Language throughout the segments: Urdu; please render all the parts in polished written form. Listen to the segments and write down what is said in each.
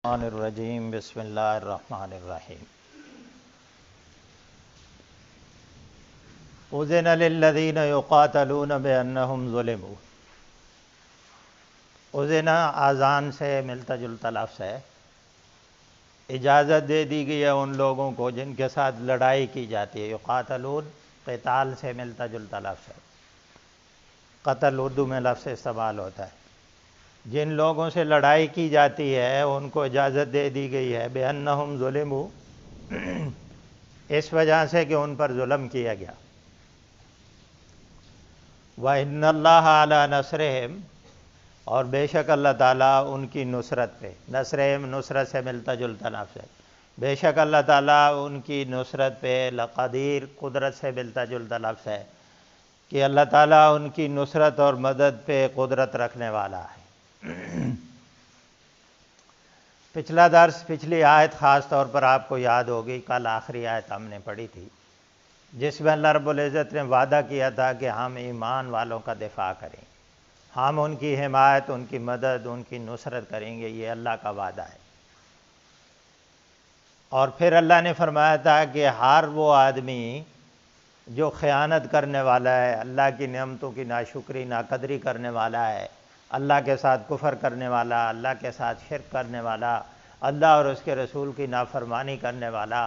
الرحمن الرجیم بسم اللہ الرحمن الرحیم اذن للذین یقاتلون بانہم ظلموا۔ اذن آذان سے ملتا جلتا لفظ ہے۔ اجازت دے دی گئی ہے ان لوگوں کو جن کے ساتھ لڑائی کی جاتی ہے۔ یقاتلون قتال سے ملتا جلتا لفظ ہے۔ قتل اردو میں لفظ استعمال ہوتا ہے۔ جن لوگوں سے لڑائی کی جاتی ہے ان کو اجازت دے دی گئی ہے بِأَنَّهُمْ ظُلِمُوا، اس وجہ سے کہ ان پر ظلم کیا گیا۔ وَإِنَّ اللَّهَ عَلَى نَصْرِهِمْ، اور بے شک اللہ تعالیٰ ان کی نصرت پہ، نصرہم نصرت سے ملتا جلتا لفظ ہے، بے شک اللہ تعالیٰ ان کی نصرت پہ لقدیر، قدرت سے ملتا جلتا لفظ ہے کہ اللہ تعالیٰ ان کی نصرت اور مدد پہ قدرت رکھنے والا ہے۔ پچھلا درس، پچھلی آیت خاص طور پر آپ کو یاد ہوگی، کل آخری آیت ہم نے پڑھی تھی جس میں اللہ رب العزت نے وعدہ کیا تھا کہ ہم ایمان والوں کا دفاع کریں، ہم ان کی حمایت، ان کی مدد، ان کی نصرت کریں گے، یہ اللہ کا وعدہ ہے۔ اور پھر اللہ نے فرمایا تھا کہ ہر وہ آدمی جو خیانت کرنے والا ہے، اللہ کی نعمتوں کی ناشکری ناقدری کرنے والا ہے، اللہ کے ساتھ کفر کرنے والا، اللہ کے ساتھ شرک کرنے والا، اللہ اور اس کے رسول کی نافرمانی کرنے والا،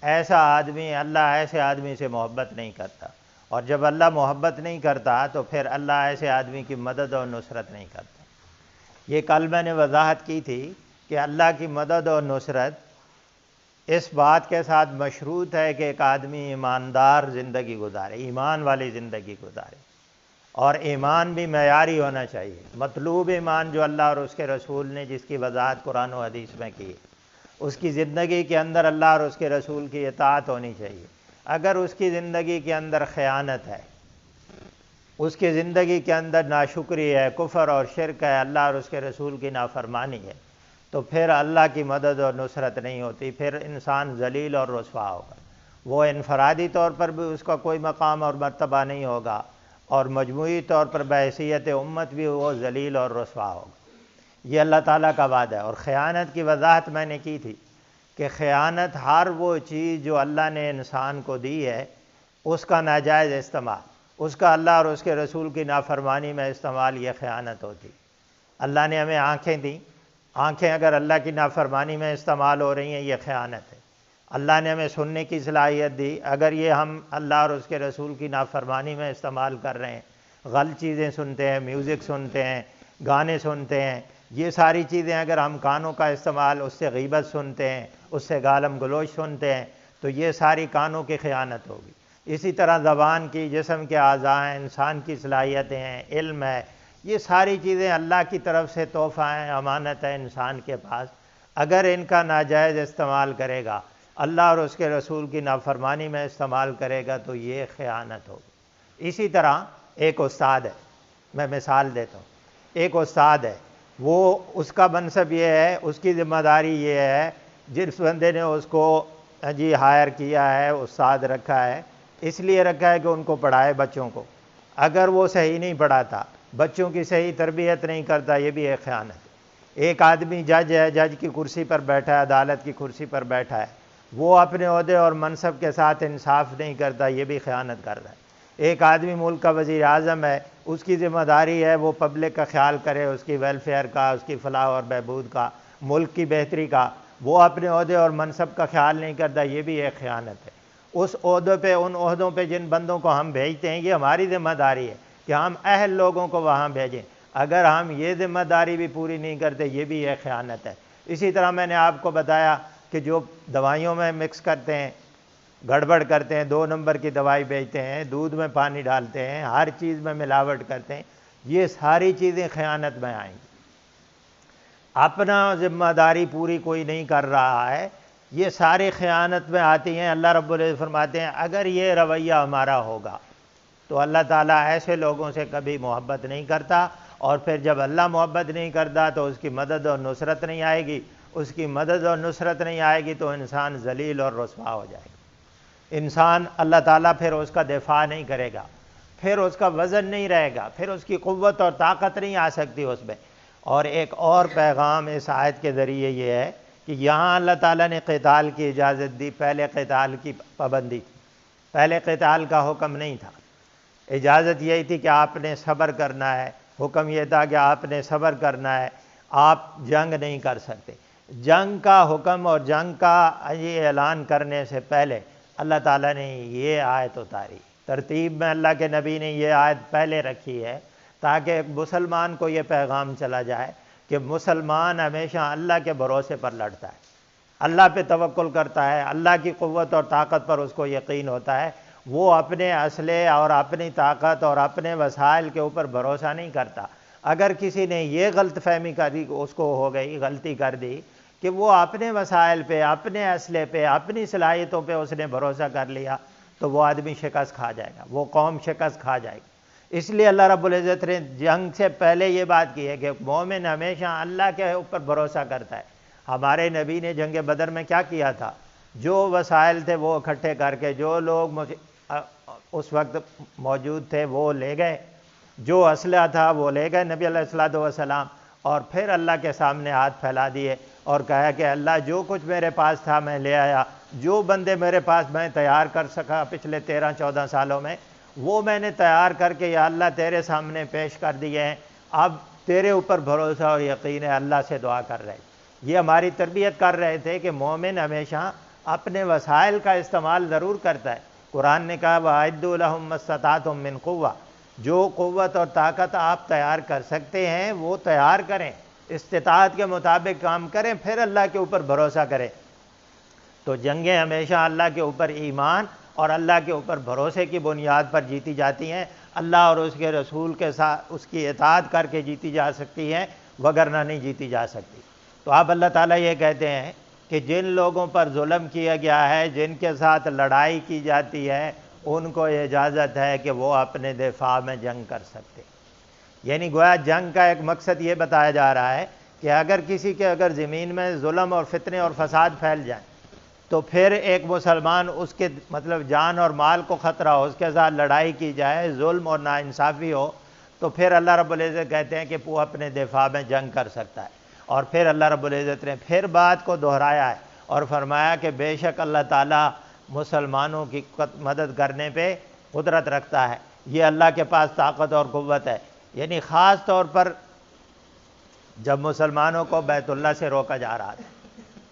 ایسا آدمی، اللہ ایسے آدمی سے محبت نہیں کرتا، اور جب اللہ محبت نہیں کرتا تو پھر اللہ ایسے آدمی کی مدد اور نصرت نہیں کرتا۔ یہ کل میں نے وضاحت کی تھی کہ اللہ کی مدد اور نصرت اس بات کے ساتھ مشروط ہے کہ ایک آدمی ایماندار زندگی گزارے، ایمان والی زندگی گزارے، اور ایمان بھی معیاری ہونا چاہیے، مطلوب ایمان جو اللہ اور اس کے رسول نے جس کی وضاحت قرآن و حدیث میں کی، اس کی زندگی کے اندر اللہ اور اس کے رسول کی اطاعت ہونی چاہیے۔ اگر اس کی زندگی کے اندر خیانت ہے، اس کی زندگی کے اندر ناشکری ہے، کفر اور شرک ہے، اللہ اور اس کے رسول کی نافرمانی ہے، تو پھر اللہ کی مدد اور نصرت نہیں ہوتی، پھر انسان ذلیل اور رسوا ہوگا۔ وہ انفرادی طور پر بھی اس کا کوئی مقام اور مرتبہ نہیں ہوگا، اور مجموعی طور پر بحیثیت امت بھی وہ ذلیل اور رسوا ہوگا۔ یہ اللہ تعالیٰ کا وعدہ ہے۔ اور خیانت کی وضاحت میں نے کی تھی کہ خیانت ہر وہ چیز جو اللہ نے انسان کو دی ہے اس کا ناجائز استعمال، اس کا اللہ اور اس کے رسول کی نافرمانی میں استعمال، یہ خیانت ہوتی۔ اللہ نے ہمیں آنکھیں دیں، آنکھیں اگر اللہ کی نافرمانی میں استعمال ہو رہی ہیں، یہ خیانت ہے۔ اللہ نے ہمیں سننے کی صلاحیت دی، اگر یہ ہم اللہ اور اس کے رسول کی نافرمانی میں استعمال کر رہے ہیں، غلط چیزیں سنتے ہیں، میوزک سنتے ہیں، گانے سنتے ہیں، یہ ساری چیزیں اگر ہم کانوں کا استعمال، اس سے غیبت سنتے ہیں، اس سے گالم گلوچ سنتے ہیں، تو یہ ساری کانوں کی خیانت ہوگی۔ اسی طرح زبان کی، جسم کے اعضاء ہیں، انسان کی صلاحیتیں ہیں، علم ہے، یہ ساری چیزیں اللہ کی طرف سے تحفہ ہیں، امانت ہے انسان کے پاس۔ اگر ان کا ناجائز استعمال کرے گا، اللہ اور اس کے رسول کی نافرمانی میں استعمال کرے گا، تو یہ خیانت ہوگی۔ اسی طرح ایک استاد ہے، میں مثال دیتا ہوں، ایک استاد ہے، وہ اس کا منصب یہ ہے، اس کی ذمہ داری یہ ہے، جس بندے نے اس کو ہائر کیا ہے، استاد رکھا ہے، اس لیے رکھا ہے کہ ان کو پڑھائے بچوں کو۔ اگر وہ صحیح نہیں پڑھاتا، بچوں کی صحیح تربیت نہیں کرتا، یہ بھی ایک خیانت ہے۔ ایک آدمی جج ہے، جج کی کرسی پر بیٹھا ہے، عدالت کی کرسی پر بیٹھا ہے، وہ اپنے عہدے اور منصب کے ساتھ انصاف نہیں کرتا، یہ بھی خیانت کر رہا ہے۔ ایک آدمی ملک کا وزیر اعظم ہے، اس کی ذمہ داری ہے وہ پبلک کا خیال کرے، اس کی ویلفیئر کا، اس کی فلاح اور بہبود کا، ملک کی بہتری کا، وہ اپنے عہدے اور منصب کا خیال نہیں کرتا، یہ بھی ایک خیانت ہے۔ اس عہدوں پہ، ان عہدوں پہ جن بندوں کو ہم بھیجتے ہیں، یہ ہماری ذمہ داری ہے کہ ہم اہل لوگوں کو وہاں بھیجیں، اگر ہم یہ ذمہ داری بھی پوری نہیں کرتے، یہ بھی ایک خیانت ہے۔ اسی طرح میں نے آپ کو بتایا کہ جو دوائیوں میں مکس کرتے ہیں، گڑبڑ کرتے ہیں، 2 نمبر کی دوائی بیچتے ہیں، دودھ میں پانی ڈالتے ہیں، ہر چیز میں ملاوٹ کرتے ہیں، یہ ساری چیزیں خیانت میں آئیں گی۔ اپنا ذمہ داری پوری کوئی نہیں کر رہا ہے، یہ ساری خیانت میں آتی ہیں۔ اللہ رب العزت فرماتے ہیں اگر یہ رویہ ہمارا ہوگا تو اللہ تعالیٰ ایسے لوگوں سے کبھی محبت نہیں کرتا، اور پھر جب اللہ محبت نہیں کرتا تو اس کی مدد اور نصرت نہیں آئے گی، اس کی مدد اور نصرت نہیں آئے گی تو انسان ذلیل اور رسوا ہو جائے گا۔ انسان، اللہ تعالیٰ پھر اس کا دفاع نہیں کرے گا، پھر اس کا وزن نہیں رہے گا، پھر اس کی قوت اور طاقت نہیں آ سکتی اس میں۔ اور ایک اور پیغام اس آیت کے ذریعے یہ ہے کہ یہاں اللہ تعالیٰ نے قتال کی اجازت دی، پہلے قتال کی پابندی تھی، پہلے قتال کا حکم نہیں تھا، اجازت یہی تھی کہ آپ نے صبر کرنا ہے، حکم یہ تھا کہ آپ نے صبر کرنا ہے، آپ جنگ نہیں کر سکتے۔ جنگ کا حکم اور جنگ کا یہ اعلان کرنے سے پہلے اللہ تعالیٰ نے یہ آیت اتاری، ترتیب میں اللہ کے نبی نے یہ آیت پہلے رکھی ہے تاکہ ایک مسلمان کو یہ پیغام چلا جائے کہ مسلمان ہمیشہ اللہ کے بھروسے پر لڑتا ہے، اللہ پہ توکل کرتا ہے، اللہ کی قوت اور طاقت پر اس کو یقین ہوتا ہے، وہ اپنے اسلحے اور اپنی طاقت اور اپنے وسائل کے اوپر بھروسہ نہیں کرتا۔ اگر کسی نے یہ غلط فہمی کری، اس کو ہو گئی، غلطی کر دی کہ وہ اپنے وسائل پہ، اپنے اسلحے پہ، اپنی صلاحیتوں پہ اس نے بھروسہ کر لیا تو وہ آدمی شکست کھا جائے گا، وہ قوم شکست کھا جائے گی۔ اس لیے اللہ رب العزت نے جنگ سے پہلے یہ بات کی ہے کہ مومن ہمیشہ اللہ کے اوپر بھروسہ کرتا ہے۔ ہمارے نبی نے جنگ بدر میں کیا کیا تھا؟ جو وسائل تھے وہ اکٹھے کر کے، جو لوگ اس وقت موجود تھے وہ لے گئے، جو اسلحہ تھا وہ لے گئے نبی علیہ الصلوۃ والسلام، اور پھر اللہ کے سامنے ہاتھ پھیلا دیے اور کہا کہ اللہ جو کچھ میرے پاس تھا میں لے آیا، جو بندے میرے پاس میں تیار کر سکا پچھلے 13-14 سالوں میں وہ میں نے تیار کر کے یا اللہ تیرے سامنے پیش کر دیے ہیں، اب تیرے اوپر بھروسہ اور یقین ہے، اللہ سے دعا کر رہے۔ یہ ہماری تربیت کر رہے تھے کہ مومن ہمیشہ اپنے وسائل کا استعمال ضرور کرتا ہے۔ قرآن نے کہا وَأَعِدُّوا لَهُم مَّا اسْتَطَعْتُم مِّن قُوَّةٍ، جو قوت اور طاقت آپ تیار کر سکتے ہیں وہ تیار کریں، استطاعت کے مطابق کام کریں، پھر اللہ کے اوپر بھروسہ کریں۔ تو جنگیں ہمیشہ اللہ کے اوپر ایمان اور اللہ کے اوپر بھروسے کی بنیاد پر جیتی جاتی ہیں، اللہ اور اس کے رسول کے ساتھ اس کی اطاعت کر کے جیتی جا سکتی ہیں، وگرنہ نہیں جیتی جا سکتی۔ تو اب اللہ تعالیٰ یہ کہتے ہیں کہ جن لوگوں پر ظلم کیا گیا ہے، جن کے ساتھ لڑائی کی جاتی ہے، ان کو اجازت ہے کہ وہ اپنے دفاع میں جنگ کر سکتے ہیں۔ یعنی گویا جنگ کا ایک مقصد یہ بتایا جا رہا ہے کہ اگر کسی کے زمین میں ظلم اور فتنے اور فساد پھیل جائیں تو پھر ایک مسلمان اس کے جان اور مال کو خطرہ ہو، اس کے ساتھ لڑائی کی جائے، ظلم اور ناانصافی ہو، تو پھر اللہ رب العزت کہتے ہیں کہ وہ اپنے دفاع میں جنگ کر سکتا ہے۔ اور پھر اللہ رب العزت نے پھر بات کو دہرایا ہے اور فرمایا کہ بے شک اللہ تعالیٰ مسلمانوں کی مدد کرنے پہ قدرت رکھتا ہے، یہ اللہ کے پاس طاقت اور قوت ہے۔ یعنی خاص طور پر جب مسلمانوں کو بیت اللہ سے روکا جا رہا تھا،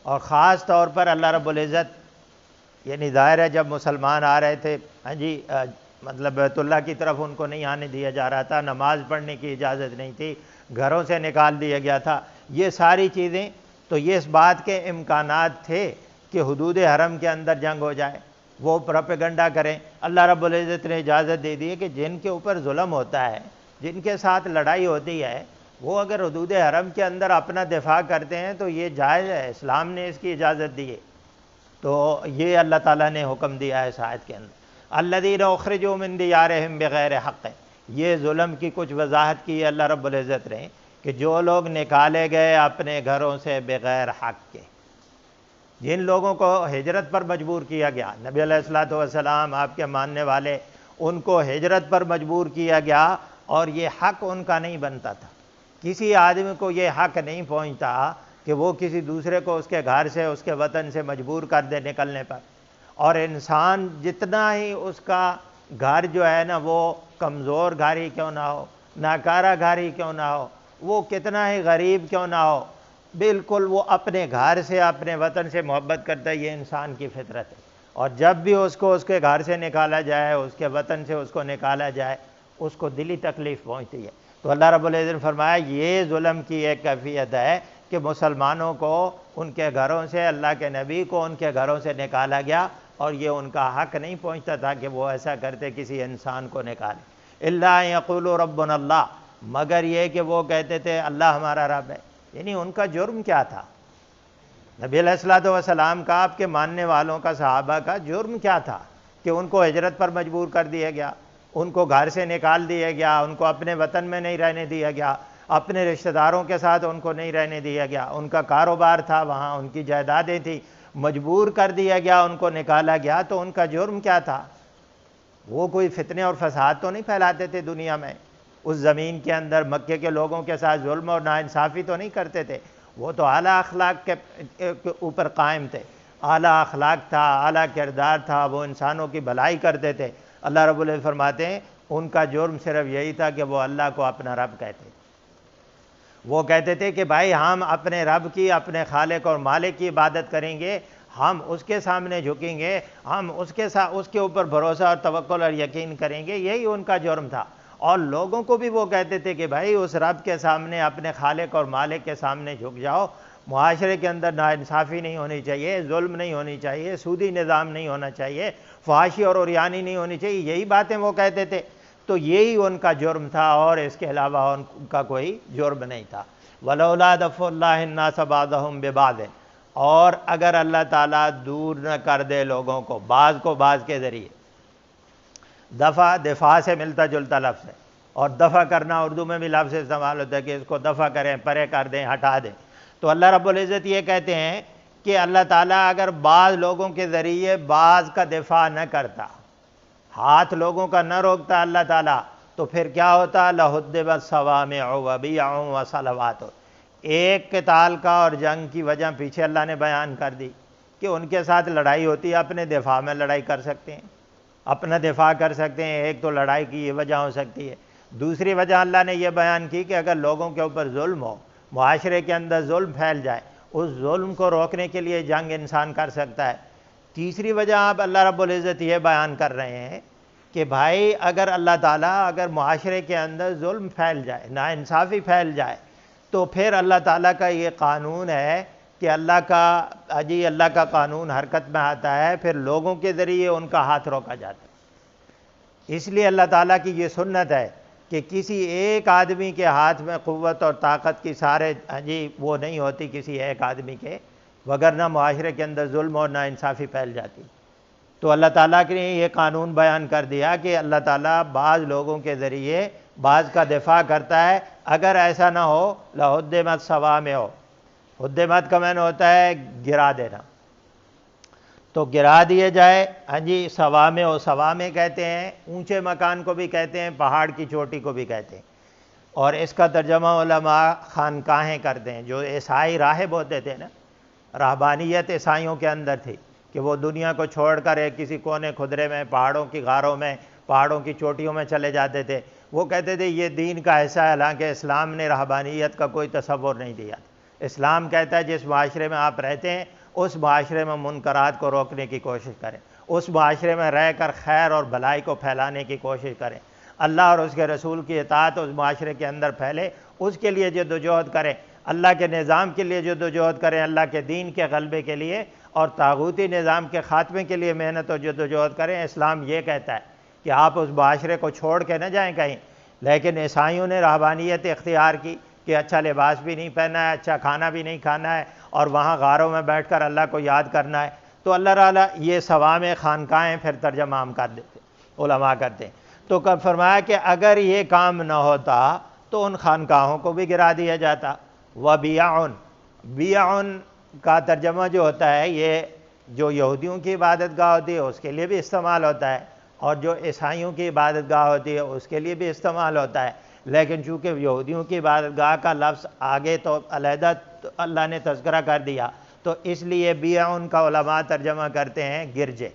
اور خاص طور پر اللہ رب العزت یعنی ظاہر ہے جب مسلمان آ رہے تھے بیت اللہ کی طرف ان کو نہیں آنے دیا جا رہا تھا، نماز پڑھنے کی اجازت نہیں تھی، گھروں سے نکال دیا گیا تھا، یہ ساری چیزیں تو یہ اس بات کے امکانات تھے کہ حدود حرم کے اندر جنگ ہو جائے، وہ پروپیگنڈا کریں۔ اللہ رب العزت نے اجازت دے دی ہے کہ جن کے اوپر ظلم ہوتا ہے، جن کے ساتھ لڑائی ہوتی ہے، وہ اگر حدود حرم کے اندر اپنا دفاع کرتے ہیں تو یہ جائز ہے، اسلام نے اس کی اجازت دی ہے۔ تو یہ اللہ تعالیٰ نے حکم دیا ہے اس آیت کے اندر، الذین اخرجوا من دیارہم بغیر حق، یہ ظلم کی کچھ وضاحت کی ہے اللہ رب العزت نے کہ جو لوگ نکالے گئے اپنے گھروں سے بغیر حق کے، جن لوگوں کو ہجرت پر مجبور کیا گیا، نبی علیہ الصلوۃ والسلام آپ کے ماننے والے، ان کو ہجرت پر مجبور کیا گیا اور یہ حق ان کا نہیں بنتا تھا۔ کسی آدمی کو یہ حق نہیں پہنچتا کہ وہ کسی دوسرے کو اس کے گھر سے، اس کے وطن سے مجبور کر دے نکلنے پر، اور انسان جتنا ہی اس کا گھر جو ہے نا وہ کمزور گھر ہی کیوں نہ ہو، ناکارہ گھر ہی کیوں نہ ہو، وہ کتنا ہی غریب کیوں نہ ہو، بالکل وہ اپنے گھر سے، اپنے وطن سے محبت کرتا ہے، یہ انسان کی فطرت ہے۔ اور جب بھی اس کو اس کے گھر سے نکالا جائے، اس کے وطن سے اس کو نکالا جائے، اس کو دلی تکلیف پہنچتی ہے۔ تو اللہ رب العزت نے فرمایا یہ ظلم کی ایک کیفیت ہے کہ مسلمانوں کو ان کے گھروں سے، اللہ کے نبی کو ان کے گھروں سے نکالا گیا، اور یہ ان کا حق نہیں پہنچتا تھا کہ وہ ایسا کرتے کسی انسان کو نکالے، الا ان یقولوا ربنا اللہ، مگر یہ کہ وہ کہتے تھے اللہ ہمارا رب ہے۔ یعنی ان کا جرم کیا تھا؟ نبی علیہ الصلوۃ والسلام کا، آپ کے ماننے والوں کا، صحابہ کا جرم کیا تھا کہ ان کو ہجرت پر مجبور کر دیا گیا، ان کو گھر سے نکال دیا گیا، ان کو اپنے وطن میں نہیں رہنے دیا گیا، اپنے رشتہ داروں کے ساتھ ان کو نہیں رہنے دیا گیا، ان کا کاروبار تھا وہاں، ان کی جائیدادیں تھیں، مجبور کر دیا گیا، ان کو نکالا گیا، تو ان کا جرم کیا تھا؟ وہ کوئی فتنے اور فساد تو نہیں پھیلاتے تھے دنیا میں، اس زمین کے اندر مکے کے لوگوں کے ساتھ ظلم اور ناانصافی تو نہیں کرتے تھے، وہ تو اعلیٰ اخلاق کے اوپر قائم تھے، اعلیٰ اخلاق تھا، اعلیٰ کردار تھا، وہ انسانوں کی بھلائی کرتے تھے۔ اللہ رب العزت فرماتے ہیں ان کا جرم صرف یہی تھا کہ وہ اللہ کو اپنا رب کہتے تھے۔ وہ کہتے تھے کہ بھائی ہم اپنے رب کی، اپنے خالق اور مالک کی عبادت کریں گے، ہم اس کے سامنے جھکیں گے، ہم اس کے اوپر بھروسہ اور توکل اور یقین کریں گے، یہی ان کا جرم تھا۔ اور لوگوں کو بھی وہ کہتے تھے کہ بھائی اس رب کے سامنے، اپنے خالق اور مالک کے سامنے جھک جاؤ، معاشرے کے اندر ناانصافی نہیں ہونی چاہیے، ظلم نہیں ہونی چاہیے، سودی نظام نہیں ہونا چاہیے، فحاشی اور عریانی نہیں ہونی چاہیے، یہی باتیں وہ کہتے تھے۔ تو یہی ان کا جرم تھا اور اس کے علاوہ ان کا کوئی جرم نہیں تھا۔ وَلَوْلَا دَفْعُ اللَّهِ النَّاسَ بَعْضَهُمْ بِبَعْضٍ، اور اگر اللہ تعالیٰ دور نہ کر دے لوگوں کو بعض کو بعض کے ذریعے، دفع سے ملتا جلتا لفظ ہے، اور دفع کرنا اردو میں بھی لفظ استعمال ہوتا ہے کہ اس کو دفع کریں، پرے کر دیں، ہٹا دیں۔ تو اللہ رب العزت یہ کہتے ہیں کہ اللہ تعالیٰ اگر بعض لوگوں کے ذریعے بعض کا دفاع نہ کرتا، ہاتھ لوگوں کا نہ روکتا اللہ تعالیٰ، تو پھر کیا ہوتا؟ لَهُدِّمَتْ صَوَامِعُ وَبِيَعٌ وَصَلَوَاتٌ۔ ایک قتال کا اور جنگ کی وجہ پیچھے اللہ نے بیان کر دی کہ ان کے ساتھ لڑائی ہوتی ہے، اپنے دفاع میں لڑائی کر سکتے ہیں، اپنا دفاع کر سکتے ہیں، ایک تو لڑائی کی یہ وجہ ہو سکتی ہے۔ دوسری وجہ اللہ نے یہ بیان کی کہ اگر لوگوں کے اوپر ظلم ہو، معاشرے کے اندر ظلم پھیل جائے، اس ظلم کو روکنے کے لیے جنگ انسان کر سکتا ہے۔ تیسری وجہ آپ اللہ رب العزت یہ بیان کر رہے ہیں کہ بھائی اگر اللہ تعالیٰ اگر معاشرے کے اندر ظلم پھیل جائے، ناانصافی پھیل جائے، تو پھر اللہ تعالیٰ کا یہ قانون ہے کہ اللہ کا قانون حرکت میں آتا ہے، پھر لوگوں کے ذریعے ان کا ہاتھ روکا جاتا ہے۔ اس لیے اللہ تعالیٰ کی یہ سنت ہے کہ کسی ایک آدمی کے ہاتھ میں قوت اور طاقت کی سارے وہ نہیں ہوتی کسی ایک آدمی کے، وگرنہ معاشرے کے اندر ظلم اور ناانصافی پھیل جاتی۔ تو اللہ تعالیٰ نے یہ قانون بیان کر دیا کہ اللہ تعالیٰ بعض لوگوں کے ذریعے بعض کا دفاع کرتا ہے۔ اگر ایسا نہ ہو لَهُدِّمَتْ صَوَامِعُ، ہدمت کا معنی ہوتا ہے گرا دینا، تو گرا دیے جائے۔ صوامع، صوامع کہتے ہیں اونچے مکان کو بھی کہتے ہیں، پہاڑ کی چوٹی کو بھی کہتے ہیں، اور اس کا ترجمہ علماء خانقاہیں کرتے ہیں۔ جو عیسائی راہب ہوتے تھے نا، رہبانیت عیسائیوں کے اندر تھی کہ وہ دنیا کو چھوڑ کر ایک کسی کونے خدرے میں، پہاڑوں کی غاروں میں، پہاڑوں کی چوٹیوں میں چلے جاتے تھے۔ وہ کہتے تھے یہ دین کا حصہ ہے، حالانکہ اسلام نے رہبانیت کا کوئی تصور نہیں دیا۔ اسلام کہتا ہے جس معاشرے میں آپ رہتے ہیں اس معاشرے میں منکرات کو روکنے کی کوشش کریں، اس معاشرے میں رہ کر خیر اور بھلائی کو پھیلانے کی کوشش کریں، اللہ اور اس کے رسول کی اطاعت اس معاشرے کے اندر پھیلے، اس کے لیے جدوجہد کریں، اللہ کے نظام کے لیے جدوجہد کریں، اللہ کے دین کے غلبے کے لیے اور طاغوتی نظام کے خاتمے کے لیے محنت اور جدوجہد کریں۔ اسلام یہ کہتا ہے کہ آپ اس معاشرے کو چھوڑ کے نہ جائیں کہیں۔ لیکن عیسائیوں نے رہبانیت اختیار کی کہ اچھا لباس بھی نہیں پہننا ہے، اچھا کھانا بھی نہیں کھانا ہے، اور وہاں غاروں میں بیٹھ کر اللہ کو یاد کرنا ہے۔ تو اللہ تعالیٰ یہ صوامع خانقاہیں پھر ترجمہ ہم کر دیتے، علماء کرتے ہیں۔ تو کب فرمایا کہ اگر یہ کام نہ ہوتا تو ان خانقاہوں کو بھی گرا دیا جاتا۔ وَبِيَعٌ، بیعٌ کا ترجمہ جو ہوتا ہے یہ جو یہودیوں کی عبادت گاہ ہوتی ہے اس کے لیے بھی استعمال ہوتا ہے، اور جو عیسائیوں کی عبادت گاہ ہوتی ہے اس کے لیے بھی استعمال ہوتا ہے۔ لیکن چونکہ یہودیوں کی عبادت گاہ کا لفظ آگے تو علیحدہ اللہ نے تذکرہ کر دیا، تو اس لیے بیعٌ کا علماء ترجمہ کرتے ہیں گرجے۔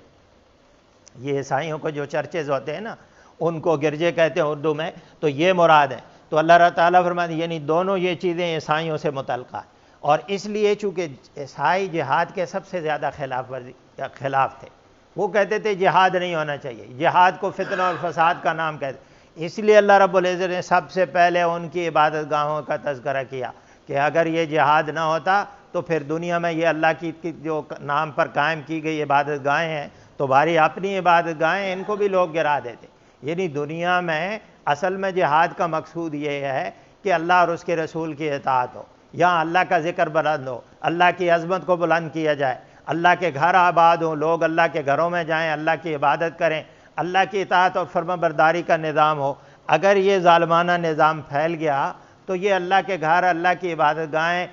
یہ عیسائیوں کو جو چرچز ہوتے ہیں نا ان کو گرجے کہتے ہیں اردو میں، تو یہ مراد ہے۔ تو اللہ تعالیٰ فرماتے ہیں یعنی دونوں یہ چیزیں عیسائیوں سے متعلقہ ہیں، اور اس لیے چونکہ عیسائی جہاد کے سب سے زیادہ خلاف تھے، وہ کہتے تھے جہاد نہیں ہونا چاہیے، جہاد کو فتنہ اور فساد کا نام کہتے، اس لیے اللہ رب العزت نے سب سے پہلے ان کی عبادت گاہوں کا تذکرہ کیا کہ اگر یہ جہاد نہ ہوتا تو پھر دنیا میں یہ اللہ کی جو نام پر قائم کی گئی عبادت گاہیں ہیں تمہاری اپنی عبادت گاہیں، ان کو بھی لوگ گرا دیتے۔ یعنی دنیا میں اصل میں جہاد کا مقصود یہ ہے کہ اللہ اور اس کے رسول کی اطاعت ہو، یہاں اللہ کا ذکر بلند ہو، اللہ کی عظمت کو بلند کیا جائے، اللہ کے گھر آباد ہوں، لوگ اللہ کے گھروں میں جائیں، اللہ کی عبادت کریں، اللہ کی اطاعت اور فرما برداری کا نظام ہو۔ اگر یہ ظالمانہ نظام پھیل گیا تو یہ اللہ کے گھر، اللہ کی عبادت گاہیں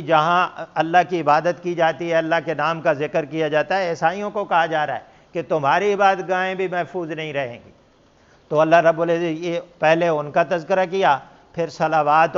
جہاں اللہ کی عبادت کی جاتی ہے، اللہ کے نام کا ذکر کیا جاتا ہے، عیسائیوں کو کہا جا رہا ہے کہ تمہاری عبادت گاہیں بھی محفوظ نہیں رہیں گی، تو اللہ رب العزت یہ پہلے ان کا تذکرہ کیا، پھر صلوات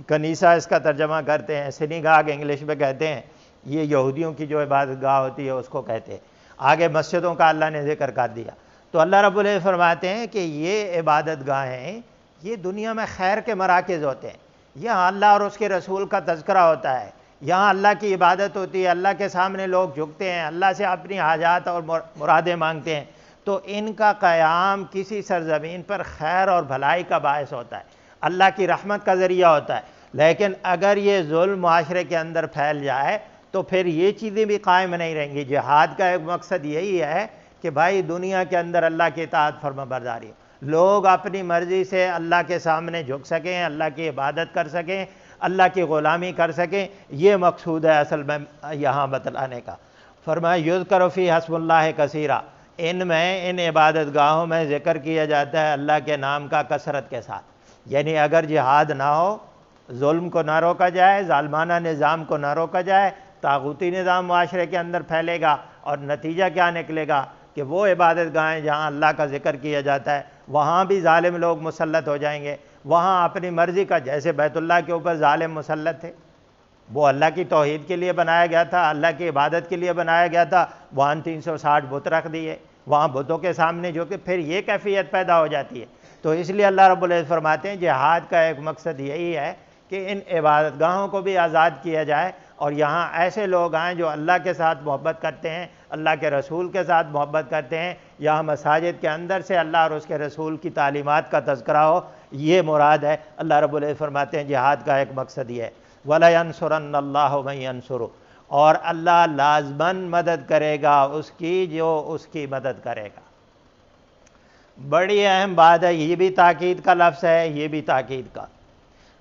کنیسہ اس کا ترجمہ کرتے ہیں، سنیگاگ انگلش میں کہتے ہیں، یہ یہودیوں کی جو عبادت گاہ ہوتی ہے اس کو کہتے ہیں۔ آگے مسجدوں کا اللہ نے ذکر کر دیا۔ تو اللہ رب العزت فرماتے ہیں کہ یہ عبادت گاہیں یہ دنیا میں خیر کے مراکز ہوتے ہیں، یہاں اللہ اور اس کے رسول کا تذکرہ ہوتا ہے، یہاں اللہ کی عبادت ہوتی ہے، اللہ کے سامنے لوگ جھکتے ہیں، اللہ سے اپنی حاجات اور مرادیں مانگتے ہیں، تو ان کا قیام کسی سرزمین پر خیر اور بھلائی کا باعث ہوتا ہے، اللہ کی رحمت کا ذریعہ ہوتا ہے۔ لیکن اگر یہ ظلم معاشرے کے اندر پھیل جائے تو پھر یہ چیزیں بھی قائم نہیں رہیں گی۔ جہاد کا ایک مقصد یہی ہے کہ بھائی دنیا کے اندر اللہ کی اطاعت فرما برداری، لوگ اپنی مرضی سے اللہ کے سامنے جھک سکیں، اللہ کی عبادت کر سکیں، اللہ کی غلامی کر سکیں، یہ مقصود ہے اصل میں یہاں بتلانے کا۔ فرمایا یذکر فی حسب اللہ کثیرا، ان عبادت گاہوں میں ذکر کیا جاتا ہے اللہ کے نام کا کثرت کے ساتھ، یعنی اگر جہاد نہ ہو، ظلم کو نہ روکا جائے، ظالمانہ نظام کو نہ روکا جائے، طاغوتی نظام معاشرے کے اندر پھیلے گا، اور نتیجہ کیا نکلے گا کہ وہ عبادت گاہیں جہاں اللہ کا ذکر کیا جاتا ہے وہاں بھی ظالم لوگ مسلط ہو جائیں گے، وہاں اپنی مرضی کا، جیسے بیت اللہ کے اوپر ظالم مسلط تھے، وہ اللہ کی توحید کے لیے بنایا گیا تھا، اللہ کی عبادت کے لیے بنایا گیا تھا، وہاں 360 بت رکھ دیے، وہاں بتوں کے سامنے جو کہ پھر یہ کیفیت پیدا ہو جاتی ہے۔ تو اس لیے اللہ رب العزت فرماتے ہیں جہاد کا ایک مقصد یہی ہے کہ ان عبادت گاہوں کو بھی آزاد کیا جائے، اور یہاں ایسے لوگ آئیں جو اللہ کے ساتھ محبت کرتے ہیں، اللہ کے رسول کے ساتھ محبت کرتے ہیں، یہاں مساجد کے اندر سے اللہ اور اس کے رسول کی تعلیمات کا تذکرہ ہو، یہ مراد ہے۔ اللہ رب العزت فرماتے ہیں جہاد کا ایک مقصد یہ ہے وَلَيَنْصُرَنَّ اللَّهُ مَن يَنْصُرُهُ، اور اللہ لازماً مدد کرے گا اس کی جو اس کی مدد کرے گا۔ بڑی اہم بات ہے، یہ بھی تاکید کا لفظ ہے، یہ بھی تاکید کا۔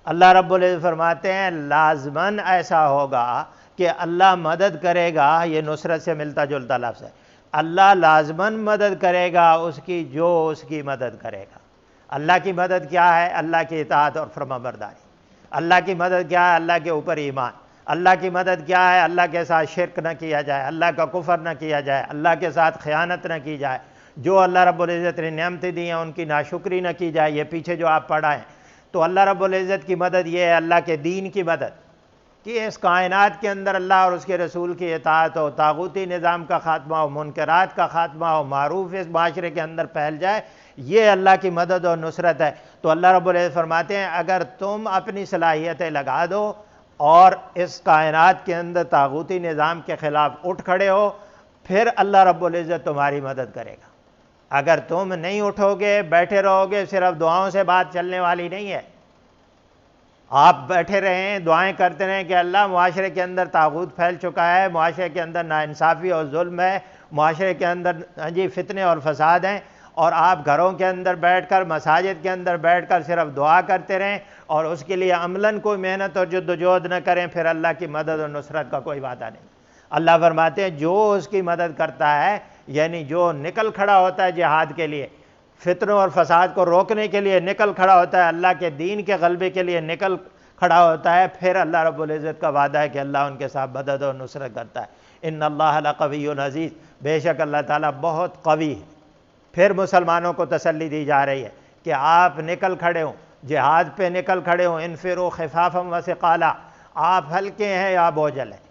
اللہ رب العزت فرماتے ہیں لازماً ایسا ہوگا کہ اللہ مدد کرے گا، یہ نصرت سے ملتا جلتا لفظ ہے، اللہ لازماً مدد کرے گا اس کی جو اس کی مدد کرے گا۔ اللہ کی مدد کیا ہے؟ اللہ کی اطاعت اور فرما برداری۔ اللہ کی مدد کیا ہے؟ اللہ کے اوپر ایمان۔ اللہ کی مدد کیا ہے؟ اللہ کے ساتھ شرک نہ کیا جائے، اللہ کا کفر نہ کیا جائے، اللہ کے ساتھ خیانت نہ کی جائے، جو اللہ رب العزت نے نعمتیں دی ہیں ان کی ناشکری نہ کی جائے، یہ پیچھے جو آپ پڑھا ہے۔ تو اللہ رب العزت کی مدد یہ ہے اللہ کے دین کی مدد، کہ اس کائنات کے اندر اللہ اور اس کے رسول کی اطاعت ہو، طاغوتی نظام کا خاتمہ ہو، منکرات کا خاتمہ ہو، معروف اس معاشرے کے اندر پھیل جائے، یہ اللہ کی مدد اور نصرت ہے۔ تو اللہ رب العزت فرماتے ہیں اگر تم اپنی صلاحیتیں لگا دو اور اس کائنات کے اندر طاغوتی نظام کے خلاف اٹھ کھڑے ہو، پھر اللہ رب العزت تمہاری مدد کرے گا۔ اگر تم نہیں اٹھو گے، بیٹھے رہو گے، صرف دعاؤں سے بات چلنے والی نہیں ہے۔ آپ بیٹھے رہیں، دعائیں کرتے رہیں کہ اللہ معاشرے کے اندر طاغوت پھیل چکا ہے، معاشرے کے اندر ناانصافی اور ظلم ہے، معاشرے کے اندر فتنے اور فساد ہیں، اور آپ گھروں کے اندر بیٹھ کر، مساجد کے اندر بیٹھ کر صرف دعا کرتے رہیں اور اس کے لیے عملاً کوئی محنت اور جد و جہد نہ کریں، پھر اللہ کی مدد اور نصرت کا کوئی وعدہ نہیں۔ اللہ فرماتے ہیں جو اس کی مدد کرتا ہے، یعنی جو نکل کھڑا ہوتا ہے جہاد کے لیے، فتنوں اور فساد کو روکنے کے لیے نکل کھڑا ہوتا ہے، اللہ کے دین کے غلبے کے لیے نکل کھڑا ہوتا ہے، پھر اللہ رب العزت کا وعدہ ہے کہ اللہ ان کے ساتھ مدد اور نصرت کرتا ہے۔ ان اللہ لقوی عزیز، بے شک اللہ تعالیٰ بہت قوی ہے۔ پھر مسلمانوں کو تسلی دی جا رہی ہے کہ آپ نکل کھڑے ہوں، جہاد پہ نکل کھڑے ہوں، انفروا خفافا وثقالا، آپ ہلکے ہیں یا بوجھل ہیں،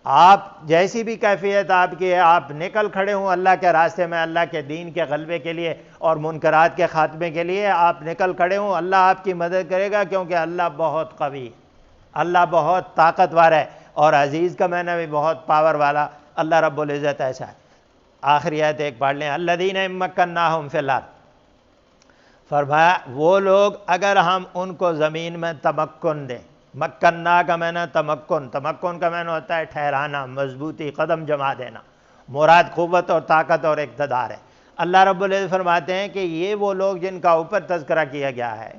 آپ جیسی بھی کیفیت آپ کی ہے، آپ نکل کھڑے ہوں اللہ کے راستے میں، اللہ کے دین کے غلبے کے لیے اور منکرات کے خاتمے کے لیے آپ نکل کھڑے ہوں، اللہ آپ کی مدد کرے گا، کیونکہ اللہ بہت قوی ہے، اللہ بہت طاقتور ہے، اور عزیز کا معنی بھی بہت پاور والا اللہ رب العزت ایسا ہے۔ آخری آیت ایک پڑھ لیں، الذین ان مکناہم فی الارض، فرمایا وہ لوگ اگر ہم ان کو زمین میں تمکن دیں، مکنہ کا معنی تمکن کا معنی ہوتا ہے ٹھہرانا، مضبوطی، قدم جما دینا، مراد قوت اور طاقت اور اقتدار ہے۔ اللہ رب العزت فرماتے ہیں کہ یہ وہ لوگ جن کا اوپر تذکرہ کیا گیا ہے،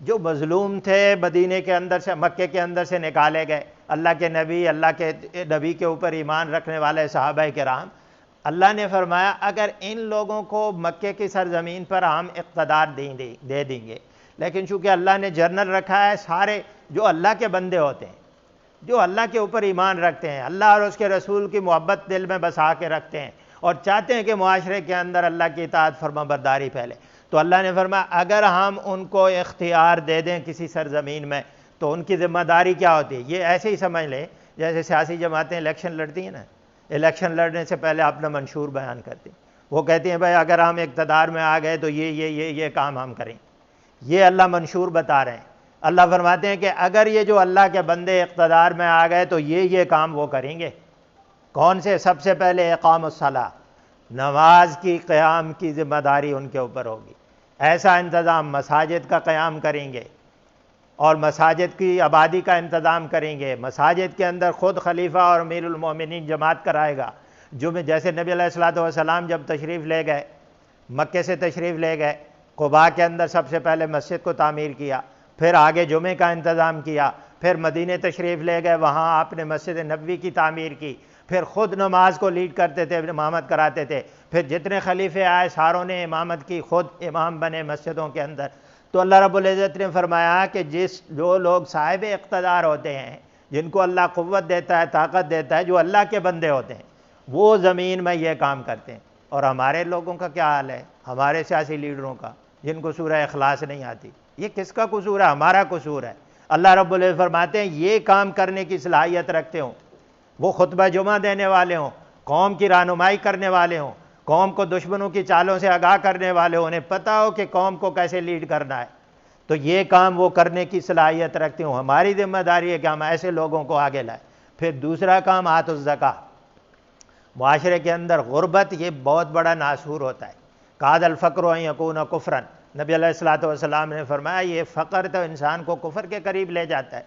جو مظلوم تھے، مدینے کے اندر سے، مکے کے اندر سے نکالے گئے، اللہ کے نبی کے اوپر ایمان رکھنے والے صحابہ کرام، اللہ نے فرمایا اگر ان لوگوں کو مکے کی سرزمین پر ہم اقتدار دے دیں گے، لیکن چونکہ اللہ نے جنرل رکھا ہے، سارے جو اللہ کے بندے ہوتے ہیں، جو اللہ کے اوپر ایمان رکھتے ہیں، اللہ اور اس کے رسول کی محبت دل میں بسا کے رکھتے ہیں، اور چاہتے ہیں کہ معاشرے کے اندر اللہ کی اطاعت فرما برداری پھیلے۔ تو اللہ نے فرمایا اگر ہم ان کو اختیار دے دیں کسی سرزمین میں تو ان کی ذمہ داری کیا ہوتی ہے؟ یہ ایسے ہی سمجھ لیں جیسے سیاسی جماعتیں الیکشن لڑتی ہیں نا، الیکشن لڑنے سے پہلے اپنا منشور بیان کرتی ہیں، وہ کہتی ہیں بھائی اگر ہم اقتدار میں آ گئے تو یہ کام ہم کریں، یہ اللہ منشور بتا رہے ہیں۔ اللہ فرماتے ہیں کہ اگر یہ جو اللہ کے بندے اقتدار میں آ گئے تو یہ کام وہ کریں گے۔ کون سے؟ سب سے پہلے اقام الصلاۃ، نماز کی قیام کی ذمہ داری ان کے اوپر ہوگی۔ ایسا انتظام مساجد کا قیام کریں گے اور مساجد کی آبادی کا انتظام کریں گے۔ مساجد کے اندر خود خلیفہ اور امیر المومنین جماعت کرائے گا، جیسے نبی علیہ الصلوۃ والسلام جب تشریف لے گئے، مکے سے تشریف لے گئے، قباء کے اندر سب سے پہلے مسجد کو تعمیر کیا، پھر آگے جمعے کا انتظام کیا، پھر مدینے تشریف لے گئے، وہاں آپ نے مسجد نبوی کی تعمیر کی، پھر خود نماز کو لیڈ کرتے تھے، امامت کراتے تھے، پھر جتنے خلیفے آئے ساروں نے امامت کی، خود امام بنے مسجدوں کے اندر۔ تو اللہ رب العزت نے فرمایا کہ جو لوگ صاحب اقتدار ہوتے ہیں، جن کو اللہ قوت دیتا ہے، طاقت دیتا ہے، جو اللہ کے بندے ہوتے ہیں، وہ زمین میں یہ کام کرتے ہیں۔ اور ہمارے لوگوں کا کیا حال ہے؟ ہمارے سیاسی لیڈروں کا، جن کو سورہ اخلاص نہیں آتی۔ یہ کس کا قصور ہے؟ ہمارا قصور ہے۔ اللہ رب العزت فرماتے ہیں یہ کام کرنے کی صلاحیت رکھتے ہوں، وہ خطبہ جمعہ دینے والے ہوں، قوم کی رہنمائی کرنے والے ہوں، قوم کو دشمنوں کی چالوں سے آگاہ کرنے والے ہوں، انہیں پتہ ہو کہ قوم کو کیسے لیڈ کرنا ہے، تو یہ کام وہ کرنے کی صلاحیت رکھتے ہوں۔ ہماری ذمہ داری ہے کہ ہم ایسے لوگوں کو آگے لائیں۔ پھر دوسرا کام آت الزکوٰۃ۔ معاشرے کے اندر غربت یہ بہت بڑا ناسور ہوتا ہے۔ کاد الفقر ان یکون کفرا، نبی علیہ الصلوۃ والسلام نے فرمایا یہ فقر تو انسان کو کفر کے قریب لے جاتا ہے۔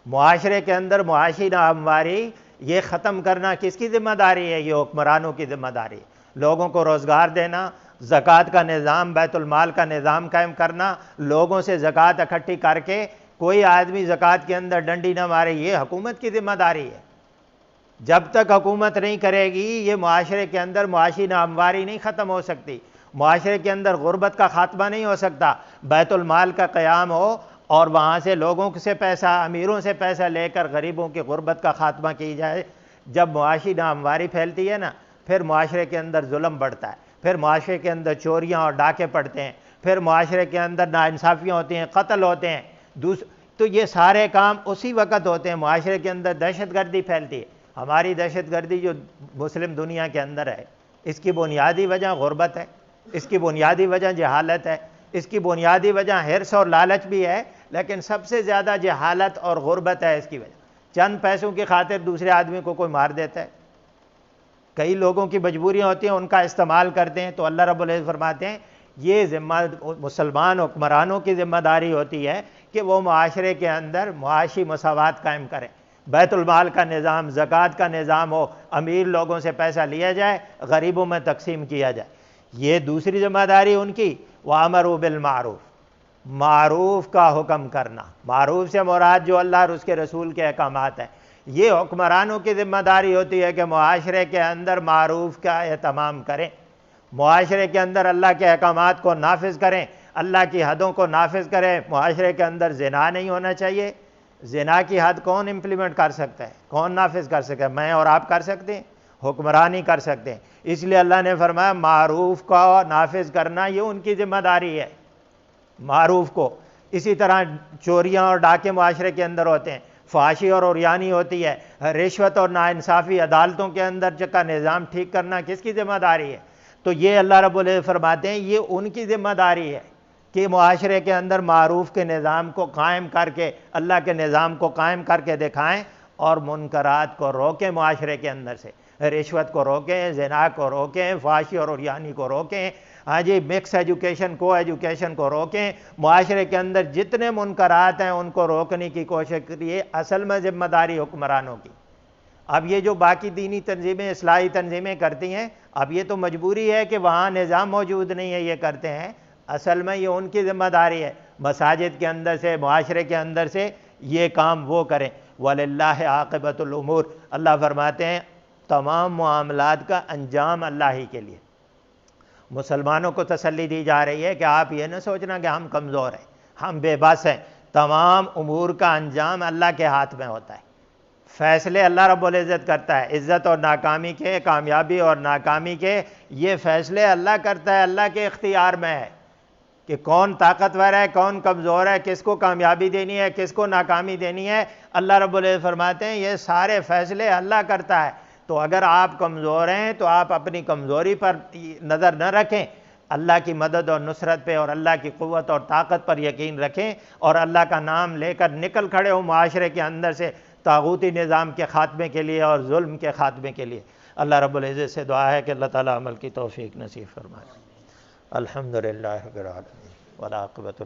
معاشرے کے اندر معاشی ناہمواری یہ ختم کرنا کس کی ذمہ داری ہے؟ یہ حکمرانوں کی ذمہ داری ہے۔ لوگوں کو روزگار دینا، زکوٰۃ کا نظام، بیت المال کا نظام قائم کرنا، لوگوں سے زکوٰۃ اکٹھی کر کے کوئی آدمی زکوٰۃ کے اندر ڈنڈی نہ مارے، یہ حکومت کی ذمہ داری ہے۔ جب تک حکومت نہیں کرے گی یہ معاشرے کے اندر معاشی ناہمواری نہیں ختم ہو سکتی، معاشرے کے اندر غربت کا خاتمہ نہیں ہو سکتا۔ بیت المال کا قیام ہو اور وہاں سے لوگوں سے پیسہ، امیروں سے پیسہ لے کر غریبوں کی غربت کا خاتمہ کی جائے۔ جب معاشی ناہمواری پھیلتی ہے نا، پھر معاشرے کے اندر ظلم بڑھتا ہے، پھر معاشرے کے اندر چوریاں اور ڈاکے پڑتے ہیں، پھر معاشرے کے اندر ناانصافیاں ہوتی ہیں، قتل ہوتے ہیں۔ تو یہ سارے کام اسی وقت ہوتے ہیں۔ معاشرے کے اندر دہشت گردی پھیلتی ہے۔ ہماری دہشت گردی جو مسلم دنیا کے اندر ہے، اس کی بنیادی وجہ غربت ہے، اس کی بنیادی وجہ جہالت ہے، اس کی بنیادی وجہ حرص اور لالچ بھی ہے، لیکن سب سے زیادہ جہالت اور غربت ہے اس کی وجہ۔ چند پیسوں کی خاطر دوسرے آدمی کو کوئی مار دیتا ہے، کئی لوگوں کی مجبوریاں ہوتی ہیں، ان کا استعمال کرتے ہیں۔ تو اللہ رب العزت فرماتے ہیں یہ مسلمان حکمرانوں کی ذمہ داری ہوتی ہے کہ وہ معاشرے کے اندر معاشی مساوات قائم کریں، بیت المال کا نظام، زکوٰۃ کا نظام ہو، امیر لوگوں سے پیسہ لیا جائے، غریبوں میں تقسیم کیا جائے۔ یہ دوسری ذمہ داری ان کی۔ وَأَمَرُوا بِالْمَعْرُوفِ، معروف کا حکم کرنا۔ معروف سے مراد جو اللہ اور اس کے رسول کے احکامات ہیں، یہ حکمرانوں کی ذمہ داری ہوتی ہے کہ معاشرے کے اندر معروف کا اہتمام کریں، معاشرے کے اندر اللہ کے احکامات کو نافذ کریں، اللہ کی حدوں کو نافذ کریں۔ معاشرے کے اندر زنا نہیں ہونا چاہیے۔ زنا کی حد کون امپلیمنٹ کر سکتا ہے؟ کون نافذ کر سکتا ہے؟ میں اور آپ کر سکتے ہیں؟ حکمران ہی کر سکتے ہیں۔ اس لیے اللہ نے فرمایا معروف کا نافذ کرنا یہ ان کی ذمہ داری ہے، معروف کو۔ اسی طرح چوریاں اور ڈاکے معاشرے کے اندر ہوتے ہیں، فحاشی اور عریانی ہوتی ہے، رشوت اور ناانصافی عدالتوں کے اندر کا نظام ٹھیک کرنا کس کی ذمہ داری ہے؟ تو یہ اللہ رب العزت فرماتے ہیں یہ ان کی ذمہ داری ہے کہ معاشرے کے اندر معروف کے نظام کو قائم کر کے، اللہ کے نظام کو قائم کر کے دکھائیں اور منکرات کو روکیں، معاشرے کے اندر سے رشوت کو روکیں، زنا کو روکیں، فحاشی اور عریانی کو روکیں، ہاں جی مکس ایجوکیشن کو ایجوکیشن کو روکیں۔ معاشرے کے اندر جتنے منکرات ہیں ان کو روکنے کی کوشش کریے۔ اصل میں ذمہ داری حکمرانوں کی۔ اب یہ جو باقی دینی تنظیمیں، اصلاحی تنظیمیں کرتی ہیں، اب یہ تو مجبوری ہے کہ وہاں نظام موجود نہیں ہے، یہ کرتے ہیں۔ اصل میں یہ ان کی ذمہ داری ہے، مساجد کے اندر سے، معاشرے کے اندر سے یہ کام وہ کریں۔ وَلِلَّهِ عَاقِبَةُ الْأُمُورِ، اللہ فرماتے ہیں تمام معاملات کا انجام اللہ ہی کے لیے۔ مسلمانوں کو تسلی دی جا رہی ہے کہ آپ یہ نہ سوچنا کہ ہم کمزور ہیں، ہم بے بس ہیں۔ تمام امور کا انجام اللہ کے ہاتھ میں ہوتا ہے۔ فیصلے اللہ رب العزت کرتا ہے، عزت اور ناکامی کے، کامیابی اور ناکامی کے، یہ فیصلے اللہ کرتا ہے، اللہ کے اختیار میں ہے کہ کون طاقتور ہے، کون کمزور ہے، کس کو کامیابی دینی ہے، کس کو ناکامی دینی ہے۔ اللہ رب العزت فرماتے ہیں یہ سارے فیصلے اللہ کرتا ہے۔ تو اگر آپ کمزور ہیں تو آپ اپنی کمزوری پر نظر نہ رکھیں، اللہ کی مدد اور نصرت پہ اور اللہ کی قوت اور طاقت پر یقین رکھیں، اور اللہ کا نام لے کر نکل کھڑے ہوں معاشرے کے اندر سے طاغوتی نظام کے خاتمے کے لیے اور ظلم کے خاتمے کے لیے۔ اللہ رب العزت سے دعا ہے کہ اللہ تعالی عمل کی توفیق نصیب فرمائے۔ الحمدللہ رب العالمین والعاقبۃ